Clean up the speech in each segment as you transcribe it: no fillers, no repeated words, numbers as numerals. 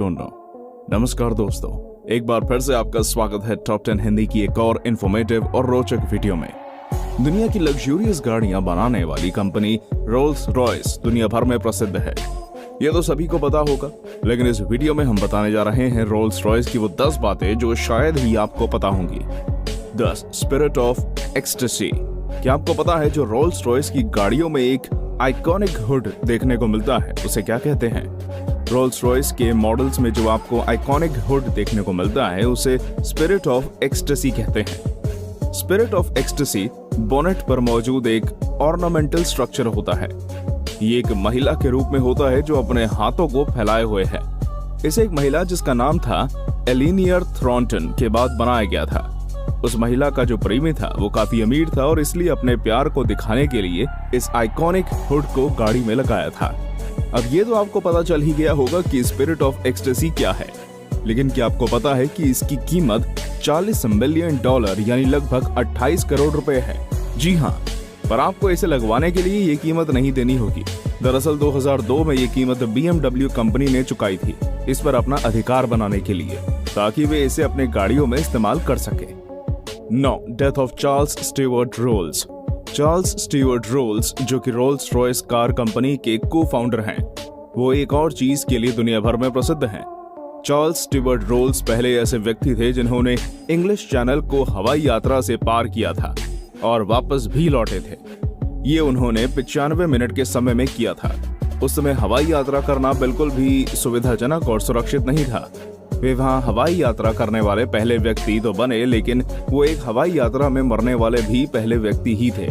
नमस्कार दोस्तों, एक बार फिर से आपका स्वागत है टॉप 10 हिंदी की एक और इन्फॉर्मेटिव और रोचक वीडियो में। दुनिया की लग्जूरियस गाड़ियां बनाने वाली कंपनी रोल्स रॉयस दुनिया भर में प्रसिद्ध है। ये तो सभी को पता होगा, लेकिन इस वीडियो में हम बताने जा रहे हैं रोल्स रॉयस की वो 10 बातें जो शायद ही आपको पता होंगी। 10 स्पिरिट ऑफ एक्सटेसी। क्या आपको पता है जो रोल्स रॉयस की गाड़ियों में एक आइकॉनिक हुड देखने को मिलता है उसे क्या कहते हैं? रोल्स रॉयस के मॉडल्स में जो आपको आइकॉनिक हुड देखने को मिलता है उसे स्पिरिट ऑफ एक्सटेसी कहते हैं। स्पिरिट ऑफ एक्सटेसी बोनेट पर मौजूद एक ऑर्नामेंटल स्ट्रक्चर होता है। ये एक महिला के रूप में होता है जो अपने हाथों को फैलाए हुए है। इसे एक महिला जिसका नाम था एलिनियर थ्रॉन्टन के बाद बनाया गया था। उस महिला का जो प्रेमी था वो काफी अमीर था और इसलिए अपने प्यार को दिखाने के लिए इस आइकॉनिक हुड को गाड़ी में लगाया था। अब ये तो आपको पता चल ही गया होगा कि स्पिरिट ऑफ एक्सटेसी क्या है, लेकिन क्या आपको पता है कि इसकी कीमत $40 मिलियन यानी लगभग 28 करोड़ रुपए है? जी हाँ, पर आपको इसे लगवाने के लिए ये कीमत नहीं देनी होगी। दरअसल 2002 में ये कीमत BMW कंपनी ने चुकाई थी इस पर अपना अधिकार बनाने के लिए, ताकि वे इसे अपने गाड़ियों में इस्तेमाल कर सके। 9 death of Charles Stewart Rolls. Charles Stewart Rolls, जो कि रोल्स रॉयस कार कंपनी के को फाउंडर हैं, वो एक और चीज के लिए दुनिया भर में प्रसिद्ध हैं। चार्ल्स स्टीवर्ट रोल्स पहले ऐसे व्यक्ति थे जिन्होंने इंग्लिश चैनल को हवाई यात्रा से पार किया था और वापस भी लौटे थे। ये उन्होंने 95 मिनट के समय में किया था। उस समय हवाई यात्रा करना बिल्कुल भी सुविधाजनक और सुरक्षित नहीं था। वे वहां हवाई यात्रा करने वाले पहले व्यक्ति तो बने, लेकिन वो एक हवाई यात्रा में मरने वाले भी पहले व्यक्ति ही थे।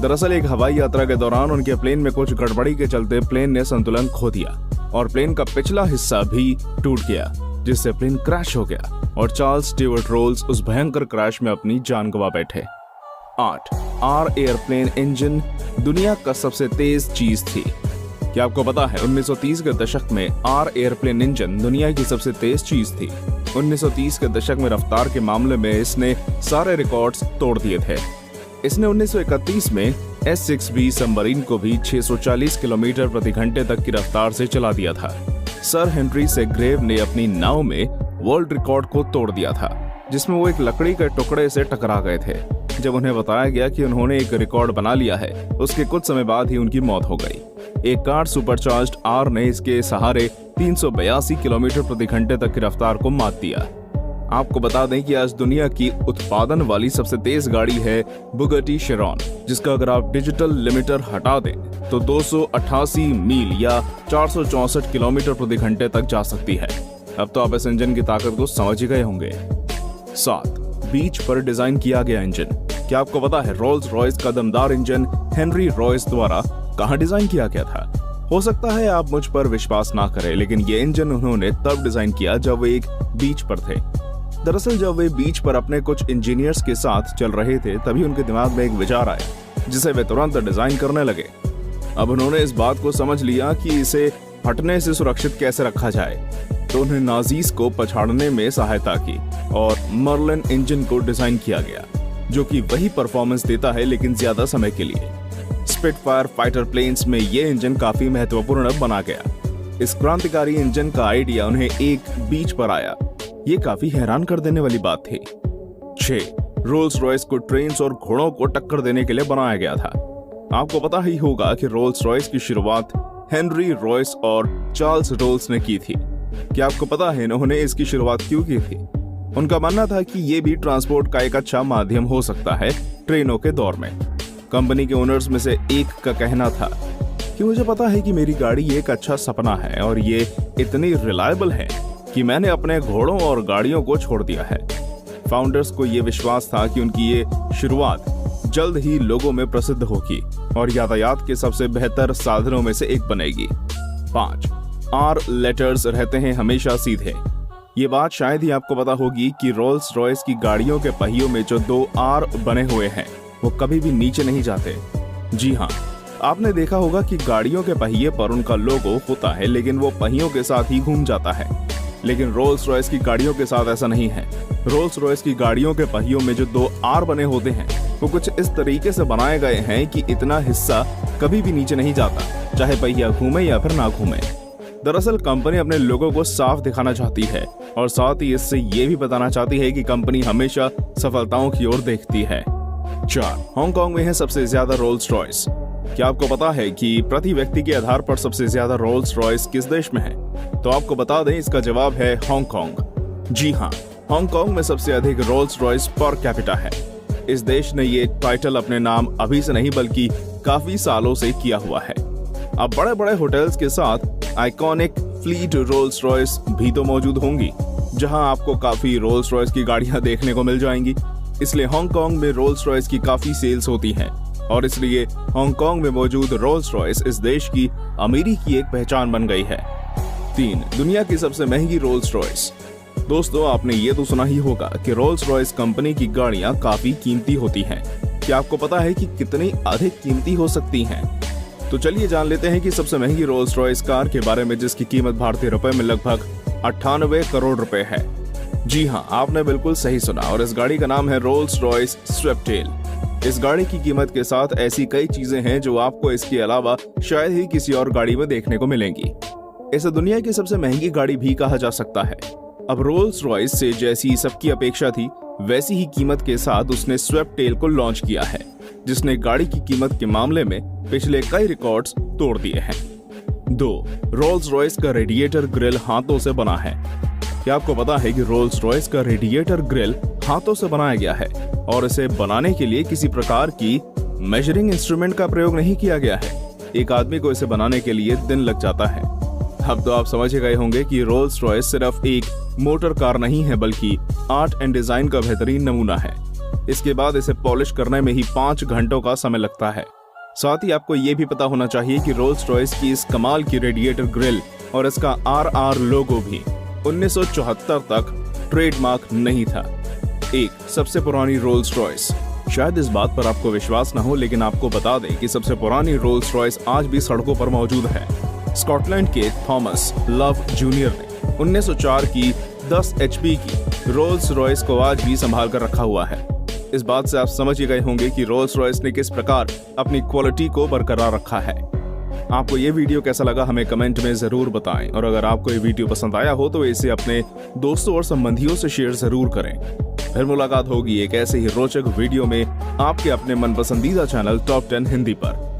दरअसल एक हवाई यात्रा के दौरान उनके प्लेन में कुछ गड़बड़ी के चलते प्लेन ने संतुलन खो दिया और प्लेन का पिछला हिस्सा भी टूट गया, जिससे प्लेन क्रैश हो गया और चार्ल्स स्टीवर्ट रोल्स उस भयंकर क्रैश में अपनी जान गंवा बैठे। 8 आर एयरप्लेन इंजन दुनिया का सबसे तेज चीज थी। क्या आपको पता है 1930 के दशक में आर एयरप्लेन इंजन दुनिया की सबसे तेज चीज थी। 1930 के दशक में रफ्तार के मामले में इसने सारे रिकॉर्ड्स तोड़ दिए थे। इसने 1931 में S-6B सबमरीन को भी 640 किलोमीटर प्रति घंटे तक की रफ्तार से चला दिया था। सर हेनरी सेग्रेव ने अपनी नाव में वर्ल्ड रिकॉर्ड को तोड़ दिया था, जिसमें वो एक लकड़ी के टुकड़े से टकरा गए थे। जब उन्हें बताया गया कि उन्होंने एक रिकॉर्ड बना लिया है, उसके कुछ समय बाद ही उनकी मौत हो गई। एक कार सुपरचार्ज्ड आर ने इसके सहारे 382 किलोमीटर प्रति घंटे तक की रफ्तार को मात दिया। आपको बता दें कि आज दुनिया की उत्पादन वाली सबसे तेज गाड़ी है बुगाटी चिरॉन, जिसका अगर आप डिजिटल लिमिटर हटा दें तो 288 मील या 464 किलोमीटर प्रति घंटे तक जा सकती है। अब तो आप इस इंजन की ताकत को समझ ही गए होंगे। 7 बीच पर डिजाइन किया गया इंजन। क्या आपको पता है रोल्स रॉयस का दमदार इंजन हेनरी रॉयस द्वारा कहां डिजाइन किया गया था? हो सकता है आप मुझ पर विश्वास ना करें, लेकिन ये इंजन उन्होंने तब डिजाइन किया जब वे एक बीच पर थे। दरअसल जब वे बीच पर अपने कुछ इंजीनियर्स के साथ चल रहे थे, तभी उनके दिमाग में एक विचार आया जिसे वे तुरंत डिजाइन करने लगे। अब उन्होंने इस बात को समझ लिया कि इसे फटने से सुरक्षित कैसे रखा जाए, तो उन्हें नाजीज को पछाड़ने में सहायता की और मर्लिन इंजन को डिजाइन किया गया, जो कि वही परफॉर्मेंस देता है लेकिन ज्यादा समय के लिए। स्पिटफायर फाइटर प्लेन्स में ये इंजन काफी महत्वपूर्ण बना गया। इस क्रांतिकारी इंजन का आइडिया उन्हें एक बीच पर आया। ये काफी हैरान कर देने वाली बात थी। 6 रोल्स रॉयस को ट्रेन्स और घोड़ों को टक्कर देने के लिए बनाया गया था। आपको पता ही होगा कि रोल्स रॉयस की शुरुआत हेनरी रॉयस और चार्ल्स रोल्स ने की थी। क्या आपको पता है इन्होंने इसकी शुरुआत क्यों की थी? उनका मानना था कि ये भी ट्रांसपोर्ट का एक अच्छा माध्यम हो सकता है ट्रेनों के दौर में। कंपनी के ओनर्स में से एक का कहना था कि मुझे पता है कि मेरी गाड़ी एक अच्छा सपना है और ये इतनी रिलायबल है कि मैंने अपने घोड़ों और गाड़ियों को छोड़ दिया है। फाउंडर्स को ये विश्वास था कि उनकी ये शुरुआत जल्द ही लोगों में प्रसिद्ध होगी और यातायात के सबसे बेहतर साधनों में से एक बनेगी। 5 आर लेटर्स रहते हैं हमेशा सीधे। ये बात शायद ही आपको पता होगी कि रोल्स रॉयस की गाड़ियों के पहियों में जो 2 आर बने हुए हैं वो कभी भी नीचे नहीं जाते। जी हाँ, आपने देखा होगा कि गाड़ियों के पहिए पर उनका लोगो होता है, लेकिन वो पहियों के साथ ही घूम जाता है। लेकिन रोल्स रॉयस की गाड़ियों के साथ ऐसा नहीं है। रोल्स रॉयस की गाड़ियों के पहियों में जो 2 आर बने होते हैं वो कुछ इस तरीके से बनाए गए हैं कि इतना हिस्सा कभी भी नीचे नहीं जाता, चाहे पहिया घूमे या फिर ना घूमे। दरअसल कंपनी अपने लोगों को साफ दिखाना चाहती है और साथ ही इससे ये भी बताना चाहती है कि कंपनी हमेशा सफलताओं की ओर देखती है। 4. हांगकांग में है सबसे ज्यादा रोल्स रॉयस। क्या आपको पता है कि प्रति व्यक्ति के आधार पर सबसे ज्यादा रोल्स रॉयस किस देश में है? तो आपको बता दें, इसका जवाब है हांगकांग। जी हाँ, हांगकांग में सबसे अधिक रोल्स रॉयस पर कैपिटा है। इस देश ने ये टाइटल अपने नाम अभी से नहीं बल्कि काफी सालों से किया हुआ है। अब बड़े बड़े होटल्स के साथ आइकॉनिक फ्लीट रोल्स रॉयस भी तो मौजूद होंगी, जहां आपको काफी रोल्स रॉयस की गाड़ियां देखने को मिल जाएंगी। इसलिए हांगकांग में रोल्स रॉयस की काफी सेल्स होती हैं और इसलिए हांगकांग में मौजूद रोल्स रॉयस इस देश की अमीरी की एक पहचान बन गई है। 3. दुनिया की सबसे महंगी रोल्स रॉयस। दोस्तों, आपने ये तो सुना ही होगा कि रोल्स रॉयस कंपनी की गाड़ियां काफी कीमती होती हैं। क्या आपको पता है कि कितनी अधिक कीमती हो सकती हैं? तो चलिए जान लेते हैं कि सबसे महंगी रोल्स रॉयस कार के बारे में, जिसकी कीमत भारतीय रुपए में लगभग 98 करोड़ रुपए है। जी हाँ, आपने बिल्कुल सही सुना और इस गाड़ी का नाम है रोल्स रॉयस स्वेप्टेल। इस गाड़ी की कीमत के साथ ऐसी कई चीजें हैं जो आपको इसके अलावा शायद ही किसी और गाड़ी में देखने को मिलेंगी। इसे दुनिया की सबसे महंगी गाड़ी भी कहा जा सकता है। अब रोल्स रॉयस से जैसी सबकी अपेक्षा थी, वैसी ही कीमत के साथ उसने स्वेप्टेल को लॉन्च किया है, जिसने गाड़ी की कीमत के मामले में पिछले कई रिकॉर्ड्स तोड़ दिए हैं। 2. रोल्स रॉयस का रेडिएटर ग्रिल हाथों से बना है। क्या आपको पता है कि रोल्स रॉयस का रेडिएटर ग्रिल हाथों से बनाया गया है और इसे बनाने के लिए किसी प्रकार की मेजरिंग इंस्ट्रूमेंट का प्रयोग नहीं किया गया है। एक आदमी को इसे बनाने के लिए दिन लग जाता है। अब तो आप समझ गए होंगे कि रोल्स रॉयस सिर्फ एक मोटर कार नहीं है, बल्कि आर्ट एंड डिजाइन का बेहतरीन नमूना है। इसके बाद इसे पॉलिश करने में ही 5 घंटों का समय लगता है। साथ ही आपको ये भी पता होना चाहिए कि रोल्स रॉयस की इस कमाल की रेडिएटर ग्रिल और इसका RR लोगो भी 1974 तक ट्रेडमार्क नहीं था। 1. सबसे पुरानी रोल्स रॉयस। शायद इस बात पर आपको विश्वास न हो, लेकिन आपको बता दें कि सबसे पुरानी रोल्स रॉयस आज भी सड़कों पर मौजूद है। स्कॉटलैंड के थॉमस लव जूनियर ने 1904 की 10 HP की रोल्स रॉयस को आज भी संभाल कर रखा हुआ है। इस बात से आप समझ ही गए होंगे कि रोल्स रॉयस ने किस प्रकार अपनी क्वालिटी को बरकरार रखा है। आपको ये वीडियो कैसा लगा हमें कमेंट में जरूर बताएं और अगर आपको ये वीडियो पसंद आया हो तो इसे अपने दोस्तों और संबंधियों से शेयर जरूर करें। फिर मुलाकात होगी एक ऐसे ही रोचक वीडियो में आपके अपने मन पसंदीदा चैनल टॉप 10 हिंदी पर।